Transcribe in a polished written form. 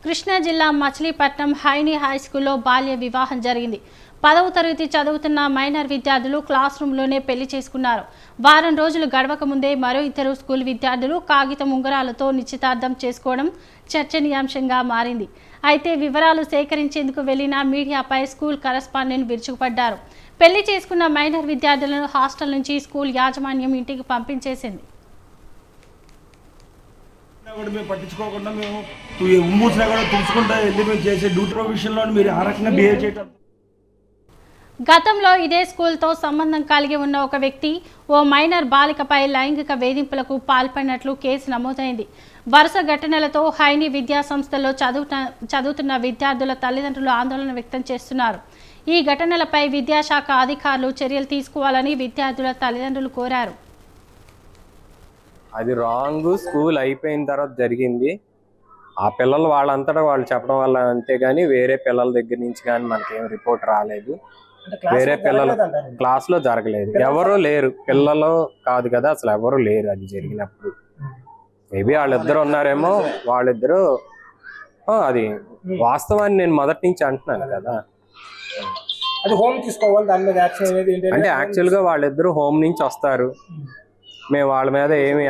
కృష్ణా జిల్లా Machilipatnam high knee high స్కూల్లో బాల్య వివాహం జరిగింది. 10వ తరగతి చదువుతున్న మైనర్ విద్యార్థులు క్లాస్ రూమ్లోనే పెళ్లి చేసుకున్నారు. వారం రోజులు గడవక ముందే మరో ఇద్దరు స్కూల్ విద్యార్థులు కాగితం ఉంగరాలతో నిశ్చితార్థం చేసుకోవడం చర్చనీయాంశంగా మారింది. అయితే వివరాలు సేకరించేందుకు వెళ్లిన మీడియాపై స్కూల్ కరెస్పాండెంట్ విరుచుకుపడ్డారు. పెళ్లి చేసుకున్న మైనర్ విద్యార్థులను హాస్టల్ నుంచి స్కూల్ యాజమాన్యం ఇంటికి పంపించేసింది. పట్టించుకోకుండా మేము ఉమ్మూసినా కూడా తుడుచుకుంటా వెళ్ళి మేము చేసే డ్యూటీ ప్రొవిషన్లో మీరు ఆ రకంగా బిహేవ్ చేయటం. గతంలో ఇదే స్కూల్తో సంబంధం కలిగి ఉన్న ఒక వ్యక్తి ఓ మైనర్ బాలికపై లైంగిక వేధింపులకు పాల్పడినట్లు కేసు నమోదైంది. వరుస ఘటనలతో హైనీ విద్యా సంస్థల్లో చదువుతున్న విద్యార్థుల తల్లిదండ్రులు ఆందోళన వ్యక్తం చేస్తున్నారు. ఈ ఘటనలపై విద్యాశాఖ అధికారులు చర్యలు తీసుకోవాలని విద్యార్థుల తల్లిదండ్రులు కోరారు. అది రాంగ్. స్కూల్ అయిపోయిన తర్వాత జరిగింది. ఆ పిల్లలు వాళ్ళంతటా వాళ్ళు చెప్పడం వల్ల అంతేగాని వేరే పిల్లల దగ్గర నుంచి కానీ మనకేం రిపోర్ట్ రాలేదు. వేరే పిల్లలు క్లాస్ లో జరగలేదు. ఎవరు లేరు, పిల్లలు కాదు కదా, అసలు ఎవరు లేరు అది జరిగినప్పుడు. మేబీ వాళ్ళిద్దరు ఉన్నారేమో, వాళ్ళిద్దరు అది వాస్తవాన్ని నేను మొదటి నుంచి అంటున్నాను కదా. అంటే యాక్చువల్ గా వాళ్ళిద్దరు హోమ్ నుంచి వస్తారు. మేము వాళ్ళ మీద ఏమి